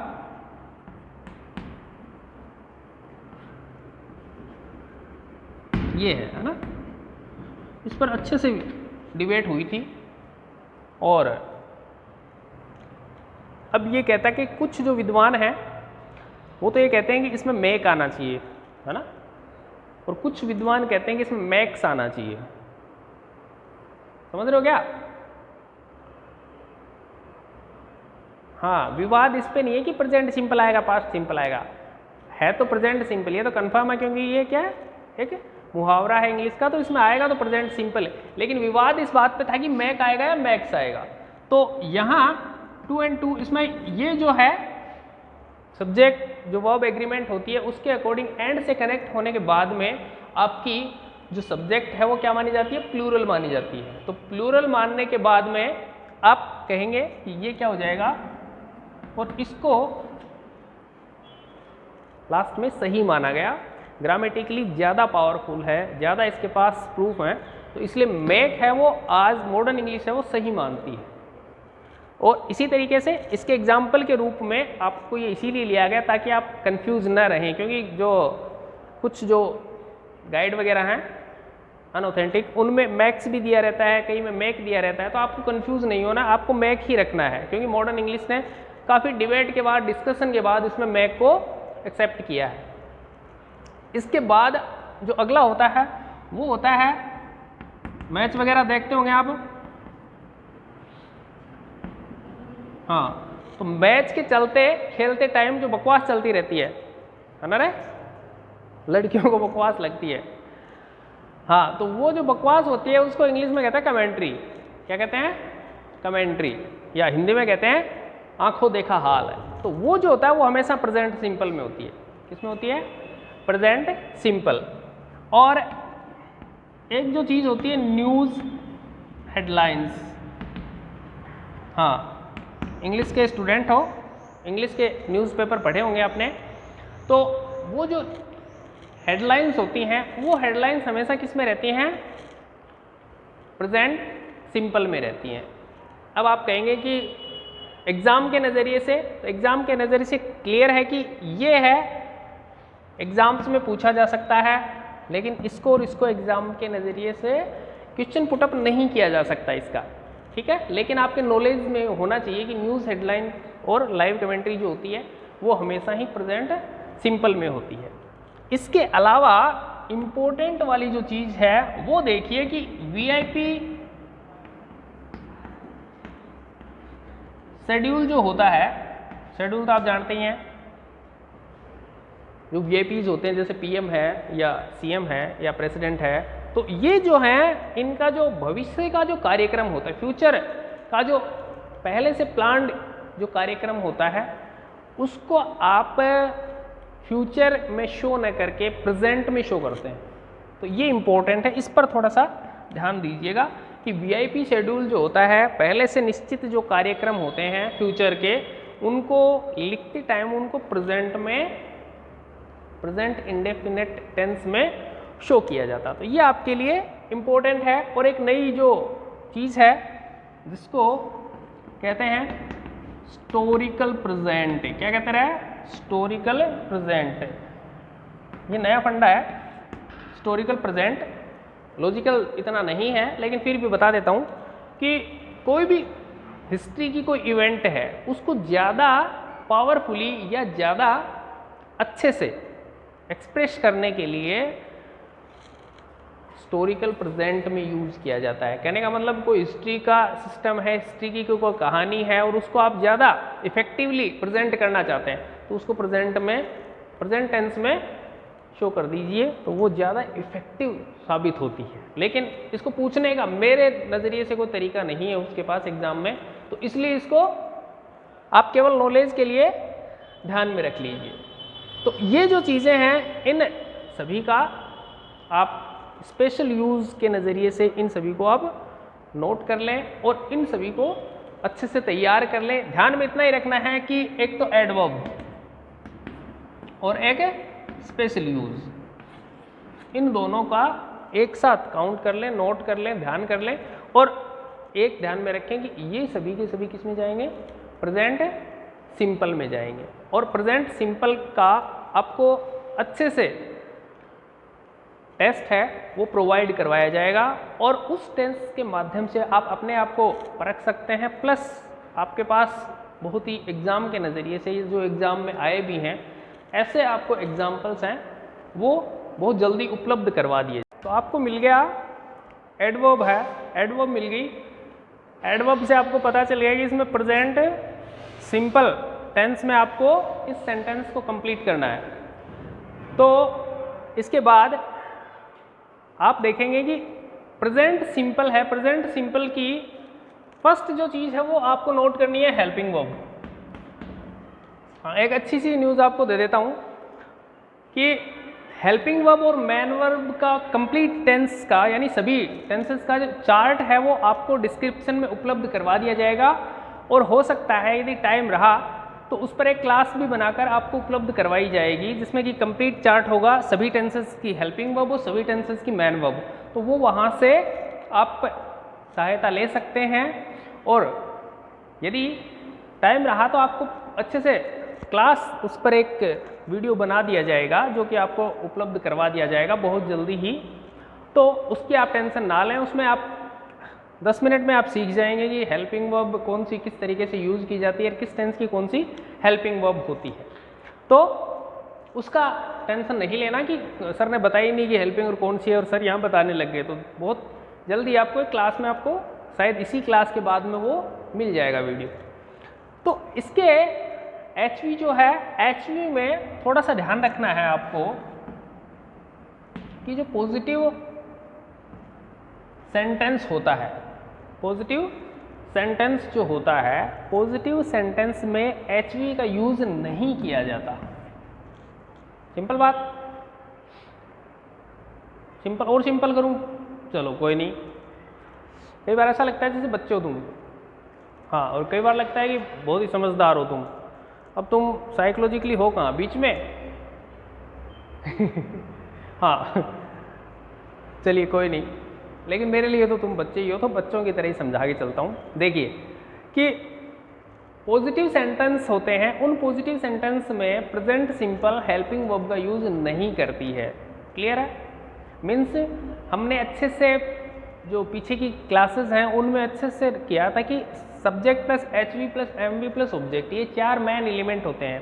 ये है ना, इस पर अच्छे से डिबेट हुई थी। और अब ये कहता है कि कुछ जो विद्वान हैं वो तो ये कहते हैं कि इसमें मैक आना चाहिए, है ना, और कुछ विद्वान कहते हैं कि इसमें मैक्स आना चाहिए। समझ रहे हो क्या? हाँ, विवाद इस पे नहीं है कि प्रेजेंट सिंपल आएगा पास्ट सिंपल आएगा, है तो प्रेजेंट सिंपल, ये तो कंफर्म है क्योंकि ये क्या है, एक मुहावरा है इंग्लिश का, तो इसमें आएगा तो प्रेजेंट सिंपल है। लेकिन विवाद इस बात पे था कि मैक आएगा या मैक्स आएगा। तो यहाँ 2 and 2 इसमें ये जो है सब्जेक्ट जो वर्ब एग्रीमेंट होती है उसके अकॉर्डिंग एंड से कनेक्ट होने के बाद में आपकी जो सब्जेक्ट है वो क्या मानी जाती है, प्लूरल मानी जाती है। तो प्लूरल मानने के बाद में आप कहेंगे कि ये क्या हो जाएगा, और इसको लास्ट में सही माना गया, ग्रामेटिकली ज़्यादा पावरफुल है, ज़्यादा इसके पास प्रूफ है, तो इसलिए मेक है वो आज मॉडर्न इंग्लिश है वो सही मानती है। और इसी तरीके से इसके एग्जाम्पल के रूप में आपको ये इसीलिए लिया गया ताकि आप कंफ्यूज ना रहें, क्योंकि जो कुछ जो गाइड वगैरह हैं अनऑथेंटिक उनमें मैक्स भी दिया रहता है, कहीं में मैक दिया रहता है, तो आपको कंफ्यूज नहीं होना, आपको मैक ही रखना है, क्योंकि मॉडर्न इंग्लिश ने काफ़ी डिबेट के बाद, डिस्कशन के बाद इसमें मैक को एक्सेप्ट किया है। इसके बाद जो अगला होता है वो होता है, मैच वगैरह देखते होंगे आप, हाँ, तो मैच के चलते खेलते टाइम जो बकवास चलती रहती है ना रे, लड़कियों को बकवास लगती है, हाँ, तो वो जो बकवास होती है उसको इंग्लिश में कहते हैं कमेंट्री। क्या कहते हैं, कमेंट्री, या हिंदी में कहते हैं आंखों देखा हाल है। तो वो जो होता है वो हमेशा प्रेजेंट सिंपल में होती है। किसमें होती है, प्रेजेंट सिंपल। और एक जो चीज़ होती है न्यूज़ हेडलाइंस, हाँ, इंग्लिश के स्टूडेंट हो, इंग्लिश के न्यूज़पेपर पढ़े होंगे आपने, तो वो जो हेडलाइंस होती हैं वो हेडलाइंस हमेशा किस में रहती हैं, प्रेजेंट सिंपल में रहती हैं। अब आप कहेंगे कि एग्ज़ाम के नज़रिए से, तो एग्ज़ाम के नज़रिए से क्लियर है कि ये है, एग्ज़ाम्स में पूछा जा सकता है, लेकिन इसको और इसको एग्ज़ाम के नज़रिए से क्वेश्चन पुटअप नहीं किया जा सकता इसका, ठीक है। लेकिन आपके नॉलेज में होना चाहिए कि न्यूज़ हेडलाइन और लाइव कमेंट्री जो होती है वो हमेशा ही प्रेजेंट सिंपल में होती है। इसके अलावा इम्पोर्टेंट वाली जो चीज़ है वो देखिए कि वीआईपी शेड्यूल जो होता है, शेड्यूल तो आप जानते ही हैं, जो वीआईपीज होते हैं जैसे पीएम है या सीएम है या प्रेसिडेंट है, तो ये जो हैं इनका जो भविष्य का जो कार्यक्रम होता है, फ्यूचर का जो पहले से प्लान्ड जो कार्यक्रम होता है उसको आप फ्यूचर में शो न करके प्रेजेंट में शो करते हैं। तो ये इम्पोर्टेंट है, इस पर थोड़ा सा ध्यान दीजिएगा कि वीआईपी शेड्यूल जो होता है पहले से निश्चित जो कार्यक्रम होते हैं फ्यूचर के, उनको लिखते टाइम उनको प्रेजेंट में, प्रेजेंट इंडेफिनिट टेंस में शो किया जाता। तो ये आपके लिए इम्पोर्टेंट है। और एक नई जो चीज़ है जिसको कहते हैं हिस्टोरिकल प्रेजेंट, क्या कहते हैं, हिस्टोरिकल प्रेजेंट, ये नया फंडा है हिस्टोरिकल प्रेजेंट। लॉजिकल इतना नहीं है लेकिन फिर भी बता देता हूँ कि कोई भी हिस्ट्री की कोई इवेंट है उसको ज़्यादा पावरफुली या ज़्यादा अच्छे से एक्सप्रेस करने के लिए हिस्टोरिकल प्रेजेंट में यूज़ किया जाता है। कहने का मतलब कोई हिस्ट्री का सिस्टम है, हिस्ट्री की कोई कहानी है और उसको आप ज़्यादा इफेक्टिवली प्रेजेंट करना चाहते हैं तो उसको प्रेजेंट में, प्रेजेंट टेंस में शो कर दीजिए, तो वो ज़्यादा इफेक्टिव साबित होती है। लेकिन इसको पूछने का मेरे नज़रिए से कोई तरीका नहीं है उसके पास एग्ज़ाम में, तो इसलिए इसको आप केवल नॉलेज के लिए ध्यान में रख लीजिए। तो ये जो चीज़ें हैं इन सभी का आप स्पेशल यूज़ के नज़रिए से इन सभी को आप नोट कर लें और इन सभी को अच्छे से तैयार कर लें। ध्यान में इतना ही रखना है कि एक तो एडवर्ब और एक स्पेशल यूज़, इन दोनों का एक साथ काउंट कर लें, नोट कर लें, ध्यान कर लें। और एक ध्यान में रखें कि ये सभी के सभी किस में जाएंगे, प्रेजेंट सिंपल में जाएंगे। और प्रेजेंट सिंपल का आपको अच्छे से टेस्ट है वो प्रोवाइड करवाया जाएगा और उस टेस्ट के माध्यम से आप अपने आप को परख सकते हैं। प्लस आपके पास बहुत ही एग्ज़ाम के नज़रिए से जो एग्ज़ाम में आए भी हैं ऐसे आपको एग्जाम्पल्स हैं वो बहुत जल्दी उपलब्ध करवा दिए। तो आपको मिल गया एडवर्ब है, एडवर्ब मिल गई, एडवर्ब से आपको पता चल गया कि इसमें प्रेजेंट सिंपल टेंस में आपको इस सेंटेंस को कंप्लीट करना है। तो इसके बाद आप देखेंगे कि प्रेजेंट सिंपल है, प्रेजेंट सिंपल की फर्स्ट जो चीज़ है वो आपको नोट करनी है हेल्पिंग वर्ब, हाँ, एक अच्छी सी न्यूज़ आपको दे देता हूँ कि हेल्पिंग वर्ब और मैन वर्ब का कंप्लीट टेंस का यानी सभी टेंसेस का जो चार्ट है वो आपको डिस्क्रिप्शन में उपलब्ध करवा दिया जाएगा, और हो सकता है यदि टाइम रहा तो उस पर एक क्लास भी बनाकर आपको उपलब्ध करवाई जाएगी, जिसमें कि कंप्लीट चार्ट होगा सभी टेंसेस की हेल्पिंग वर्ब और सभी टेंसेस की मैन वर्ब। तो वो वहाँ से आप सहायता ले सकते हैं, और यदि टाइम रहा तो आपको अच्छे से क्लास उस पर एक वीडियो बना दिया जाएगा जो कि आपको उपलब्ध करवा दिया जाएगा बहुत जल्दी ही। तो उसकी आप टेंशन ना लें, उसमें आप 10 मिनट में आप सीख जाएंगे कि हेल्पिंग वर्ब कौन सी किस तरीके से यूज़ की जाती है और किस टेंस की कौन सी हेल्पिंग वर्ब होती है। तो उसका टेंशन नहीं लेना कि सर ने बताई नहीं कि हेल्पिंग वर्ब कौन सी है और सर यहाँ बताने लग गए। तो बहुत जल्दी आपको एक क्लास में, आपको शायद इसी क्लास के बाद में वो मिल जाएगा वीडियो। तो इसके HV जो है, HV में थोड़ा सा ध्यान रखना है आपको कि जो पॉजिटिव सेंटेंस होता है, पॉजिटिव सेंटेंस जो होता है, पॉजिटिव सेंटेंस में HV का यूज नहीं किया जाता। सिंपल बात, सिंपल और सिंपल करूं, चलो कोई नहीं। कई बार ऐसा लगता है जैसे बच्चे हो तुम, हाँ, और कई बार लगता है कि बहुत ही समझदार हो तुम। अब तुम साइकोलॉजिकली हो कहाँ, बीच में हाँ चलिए कोई नहीं, लेकिन मेरे लिए तो तुम बच्चे ही हो, तो बच्चों की तरह ही समझा के चलता हूँ। देखिए कि पॉजिटिव सेंटेंस होते हैं, उन पॉजिटिव सेंटेंस में प्रेजेंट सिंपल हेल्पिंग वर्ब का यूज नहीं करती है। क्लियर है? मीन्स हमने अच्छे से जो पीछे की क्लासेस हैं उनमें अच्छे से किया था कि subject plus HV plus MV plus object, ये 4 मेन एलिमेंट होते हैं।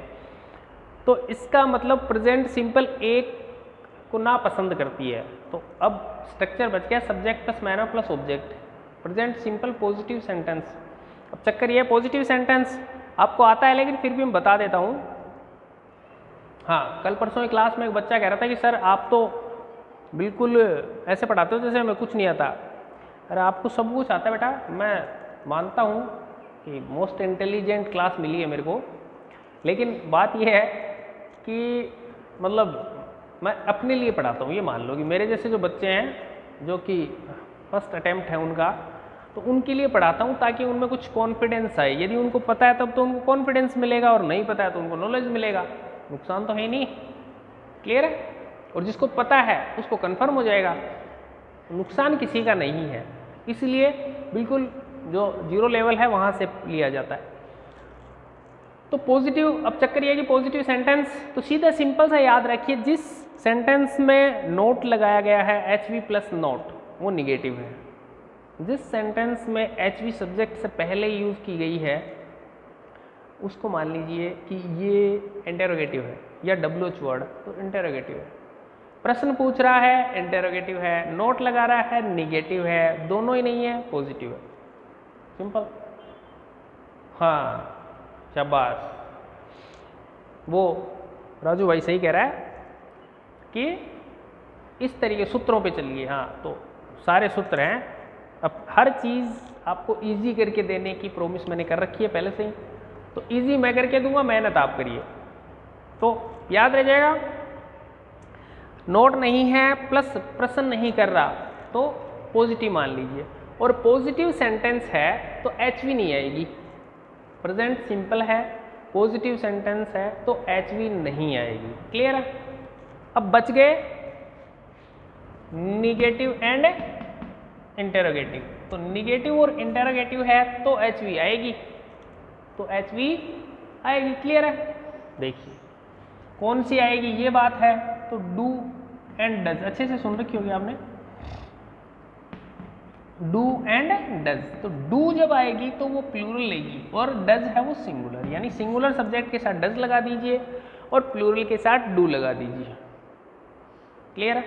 तो इसका मतलब प्रेजेंट सिंपल एक को ना पसंद करती है। तो अब स्ट्रक्चर बच गया subject plus manner plus object, present simple positive sentence. अब चक्कर ये पॉजिटिव सेंटेंस आपको आता है, लेकिन फिर भी मैं बता देता हूँ। हाँ, कल परसों की क्लास में एक बच्चा कह रहा था कि सर आप तो बिल्कुल ऐसे पढ़ाते हो जैसे हमें कुछ नहीं आता। अरे आपको सब कुछ आता है बेटा, मैं मानता हूँ कि मोस्ट इंटेलिजेंट क्लास मिली है मेरे को, लेकिन बात यह है कि मतलब मैं अपने लिए पढ़ाता हूँ। ये मान लो कि मेरे जैसे जो बच्चे हैं जो कि फर्स्ट अटेम्प्ट है उनका, तो उनके लिए पढ़ाता हूँ ताकि उनमें कुछ कॉन्फिडेंस आए। यदि उनको पता है तब तो उनको कॉन्फिडेंस मिलेगा, और नहीं पता है तो उनको नॉलेज मिलेगा, नुकसान तो है नहीं। क्लियर है? और जिसको पता है उसको कंफर्म हो जाएगा, नुकसान किसी का नहीं है। इसलिए बिल्कुल जो 0 लेवल है वहाँ से लिया जाता है। तो पॉजिटिव, अब चक्कर ये है कि पॉजिटिव सेंटेंस तो सीधा सिंपल सा याद रखिए, जिस सेंटेंस में नोट लगाया गया है HV प्लस नोट, वो निगेटिव है। जिस सेंटेंस में HV सब्जेक्ट से पहले यूज की गई है उसको मान लीजिए कि ये इंटेरोगेटिव है या WH वर्ड, तो इंटेरोगेटिव है। प्रश्न पूछ रहा है, इंटेरोगेटिव है। नोट लगा रहा है, निगेटिव है। दोनों ही नहीं है, पॉजिटिव है। सिंपल। हाँ शाबाश, वो राजू भाई सही कह रहा है कि इस तरीके सूत्रों पे चलिए। हाँ, तो सारे सूत्र हैं। अब हर चीज़ आपको इजी करके देने की प्रॉमिस मैंने कर रखी है पहले से ही, तो इजी मैं करके दूंगा, मेहनत आप करिए। तो याद रह जाएगा, नोट नहीं है प्लस प्रश्न नहीं कर रहा तो पॉजिटिव मान लीजिए, और पॉजिटिव सेंटेंस है तो HV नहीं आएगी। प्रेजेंट सिंपल है, पॉजिटिव सेंटेंस है तो HV नहीं आएगी। क्लियर है? अब बच गए निगेटिव एंड इंटेरोगेटिव। तो निगेटिव और इंटेरोगेटिव है तो HV आएगी, तो HV आएगी। क्लियर है? देखिए कौन सी आएगी ये बात है। तो डू एंड डज अच्छे से सुन रखी होगी आपने, डू एंड डज। तो डू जब आएगी तो वो प्लूरल लेगी, और डज है वो सिंगुलर, यानी सिंगुलर सब्जेक्ट के साथ डज लगा दीजिए और प्लूरल के साथ डू लगा दीजिए। क्लियर है?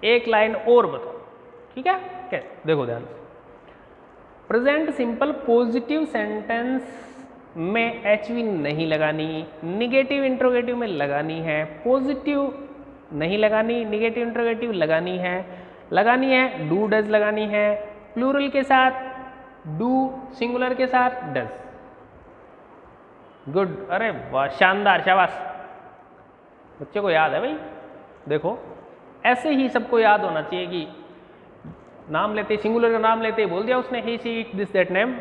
एक लाइन और बताओ, ठीक है? क्या देखो ध्यान से, प्रेजेंट सिंपल पॉजिटिव सेंटेंस में HV नहीं लगानी, निगेटिव इंट्रोगेटिव में लगानी है। पॉजिटिव नहीं लगानी, निगेटिव इंट्रोगेटिव लगानी है डू डज लगानी है, प्लूरल के साथ डू, सिंगुलर के साथ डज। गुड, अरे वाह, शानदार, शाबाश, बच्चे को याद है भाई। देखो ऐसे ही सबको याद होना चाहिए कि नाम लेते, सिंगुलर का नाम लेते बोल दिया उसने, he see it this that name,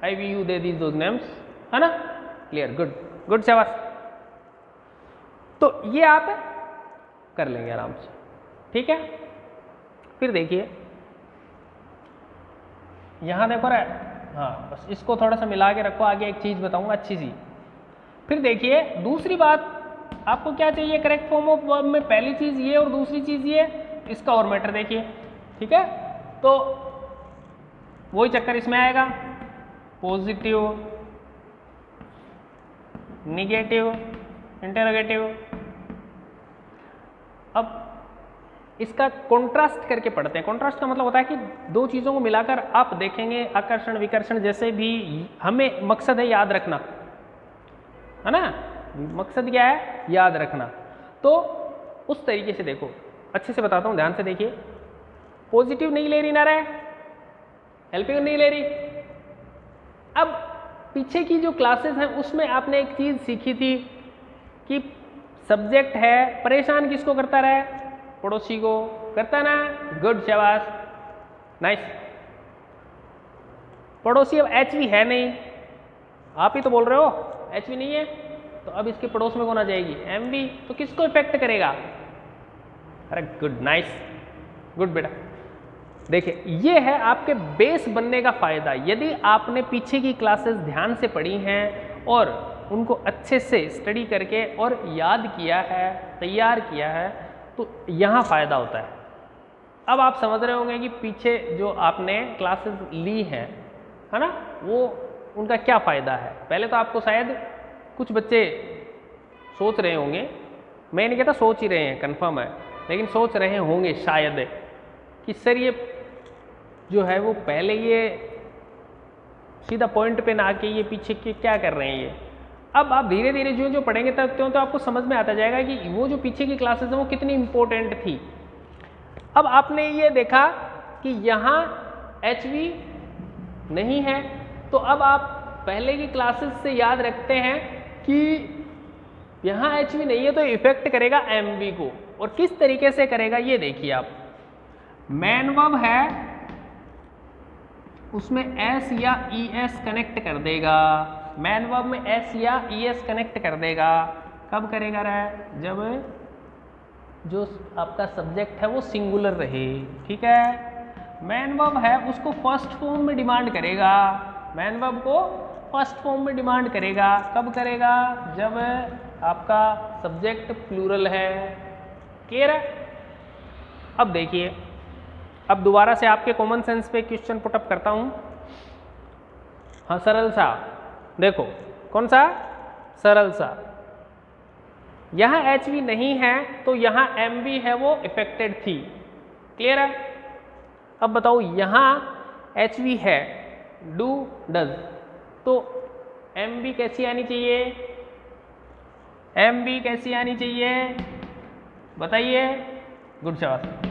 I we you they these those names, है ना, क्लियर, गुड गुड, शाबाश। तो ये आप कर लेंगे आराम से, ठीक है। फिर देखिए यहां देखो रहा है, हाँ बस इसको थोड़ा सा मिला के रखो, आगे एक चीज बताऊंगा अच्छी सी। फिर देखिए दूसरी बात, आपको क्या चाहिए करेक्ट फॉर्म ऑफ वर्ब में, पहली चीज ये और दूसरी चीज ये, इसका और मैटर देखिए, ठीक है। तो वही चक्कर इसमें आएगा, पॉजिटिव, निगेटिव, इंटरोगेटिव। अब इसका कॉन्ट्रास्ट करके पढ़ते हैं। कॉन्ट्रास्ट का मतलब होता है कि दो चीज़ों को मिलाकर आप देखेंगे, आकर्षण विकर्षण जैसे भी, हमें मकसद है याद रखना, है ना, मकसद क्या है, याद रखना। तो उस तरीके से देखो, अच्छे से बताता हूँ, ध्यान से देखिए। पॉजिटिव नहीं ले रही ना रहे, हेल्पिंग नहीं ले रही। अब पीछे की जो क्लासेस हैं उसमें आपने एक चीज़ सीखी थी कि सब्जेक्ट है, परेशान किसको करता रहे, पड़ोसी को करता ना, गुड, शाबाश, नाइस। पड़ोसी अब एच वी है नहीं, आप ही तो बोल रहे हो एच वी नहीं है, तो अब इसके पड़ोस में कौन आ जाएगी, एम वी, तो किसको इफेक्ट करेगा, अरे गुड, नाइस, गुड बेटा। देखिए ये है आपके बेस बनने का फायदा। यदि आपने पीछे की क्लासेस ध्यान से पढ़ी हैं और उनको अच्छे से स्टडी करके और याद किया है, तैयार किया है, तो यहाँ फ़ायदा होता है। अब आप समझ रहे होंगे कि पीछे जो आपने क्लासेस ली हैं, है ना, वो उनका क्या फ़ायदा है। पहले तो आपको शायद कुछ बच्चे सोच रहे होंगे, मैं नहीं कहता सोच ही रहे हैं, कंफर्म है, लेकिन सोच रहे होंगे शायद कि सर ये जो है वो पहले ये सीधा पॉइंट पे ना आके ये पीछे के क्या कर रहे हैं ये। अब आप धीरे धीरे जो पढ़ेंगे तब तो आपको समझ में आता जाएगा कि वो जो पीछे की क्लासेस हैं वो कितनी इंपॉर्टेंट थी। अब आपने ये देखा कि यहाँ एच वी नहीं है, तो अब आप पहले की क्लासेस से याद रखते हैं कि यहाँ एच वी नहीं है तो इफेक्ट करेगा एम वी को, और किस तरीके से करेगा ये देखिए आप। मैन वर्ब है, उसमें एस या ई एस कनेक्ट कर देगा, मैन वर्ब में एस या ई एस कनेक्ट कर देगा। कब करेगा रहा, जब जो आपका सब्जेक्ट है वो सिंगुलर रहे, ठीक है। मैन वर्ब है उसको फर्स्ट फॉर्म में डिमांड करेगा, मैन वर्ब को फर्स्ट फॉर्म में डिमांड करेगा। कब करेगा, जब आपका सब्जेक्ट प्लूरल है, क्लियर है। अब देखिए, अब दोबारा से आपके कॉमन सेंस पे क्वेश्चन पुटअप करता हूं। हाँ सरल सा, देखो कौन सा, सरल सा। यहां एच वी नहीं है तो यहां एम वी है, वो इफेक्टेड थी, क्लियर है। अब बताओ यहां एच वी है, डू डज, तो एम वी कैसी आनी चाहिए, एम वी कैसी आनी चाहिए बताइए, गुड, शाबाश।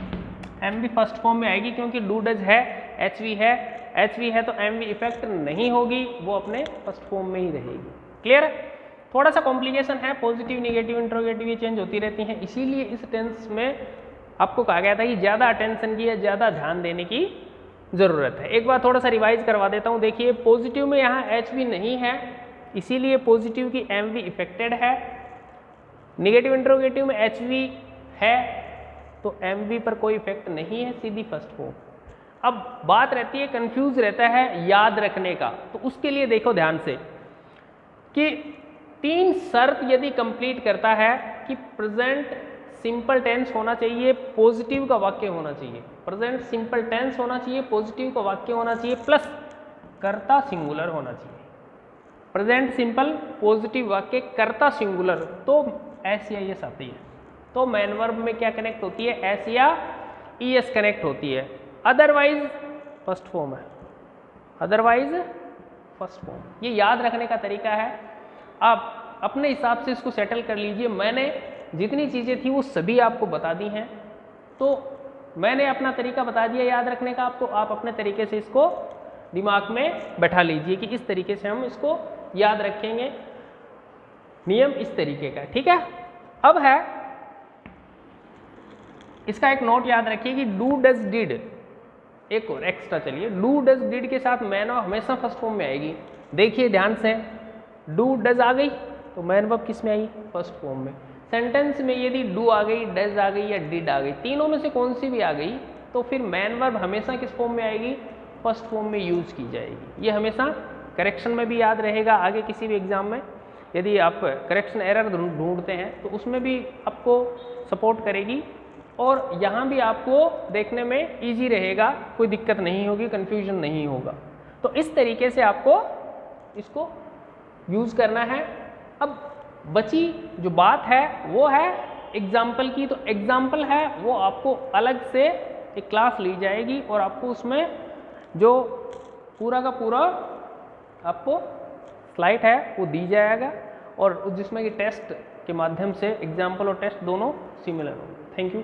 एम वी फर्स्ट फॉर्म में आएगी क्योंकि डू डज है, एच वी है, एच वी है तो एम वी इफेक्ट नहीं होगी, वो अपने फर्स्ट फॉर्म में ही रहेगी, क्लियर है। थोड़ा सा कॉम्प्लिकेशन है, पॉजिटिव निगेटिव इंट्रोगेटिव ये चेंज होती रहती हैं, इसीलिए इस टेंस में आपको कहा गया था कि ज़्यादा अटेंशन की या ज़्यादा ध्यान देने की ज़रूरत है। एक बार थोड़ा सा रिवाइज करवा देता हूँ। देखिए पॉजिटिव में यहाँ एच वी नहीं है, इसीलिए पॉजिटिव की एम वी इफेक्टेड है। निगेटिव इंट्रोगेटिव में एच वी है तो एम वी पर कोई इफेक्ट नहीं है, सीधी फर्स्ट फॉर्म। अब बात रहती है, कंफ्यूज रहता है याद रखने का, तो उसके लिए देखो ध्यान से कि 3 शर्त यदि कंप्लीट करता है कि प्रेजेंट सिंपल टेंस होना चाहिए, पॉजिटिव का वाक्य होना चाहिए, प्रेजेंट सिंपल टेंस होना चाहिए, पॉजिटिव का वाक्य होना चाहिए, प्लस कर्ता सिंगुलर होना चाहिए। प्रेजेंट सिंपल पॉजिटिव वाक्य कर्ता सिंगुलर, तो एस या एस आती है। तो मैन वर्ब में क्या कनेक्ट होती है, एस या ई एस कनेक्ट होती है, अदरवाइज फर्स्ट फॉर्म है, अदरवाइज फर्स्ट फॉर्म। ये याद रखने का तरीका है, आप अपने हिसाब से इसको सेटल कर लीजिए। मैंने जितनी चीज़ें थी वो सभी आपको बता दी हैं, तो मैंने अपना तरीका बता दिया याद रखने का आपको, आप अपने तरीके से इसको दिमाग में बैठा लीजिए कि इस तरीके से हम इसको याद रखेंगे। नियम इस तरीके का, ठीक है। अब है इसका एक नोट याद रखिए कि डू डज डिड, एक और एक्स्ट्रा, चलिए डू डज डिड के साथ मैन वर्ब हमेशा फर्स्ट फॉर्म में आएगी। देखिए ध्यान से, डू डज आ गई तो मैन वर्ब किस में आई, फर्स्ट फॉर्म में। सेंटेंस में यदि डू आ गई, डज आ गई या डिड आ गई, तीनों में से कौन सी भी आ गई तो फिर मैन वर्ब हमेशा किस फॉर्म में आएगी, फर्स्ट फॉर्म में यूज की जाएगी। ये हमेशा करेक्शन में भी याद रहेगा, आगे किसी भी एग्जाम में यदि आप करेक्शन एरर ढूंढते हैं तो उसमें भी आपको सपोर्ट करेगी, और यहाँ भी आपको देखने में इजी रहेगा, कोई दिक्कत नहीं होगी, कन्फ्यूजन नहीं होगा। तो इस तरीके से आपको इसको यूज करना है। अब बची जो बात है वो है एग्जाम्पल की, तो एग्जाम्पल है वो आपको अलग से एक क्लास ली जाएगी और आपको उसमें जो पूरा का पूरा आपको स्लाइड है वो दी जाएगा, और जिसमें कि टेस्ट के माध्यम से एग्जाम्पल और टेस्ट दोनों सिमिलर होंगे। Thank you.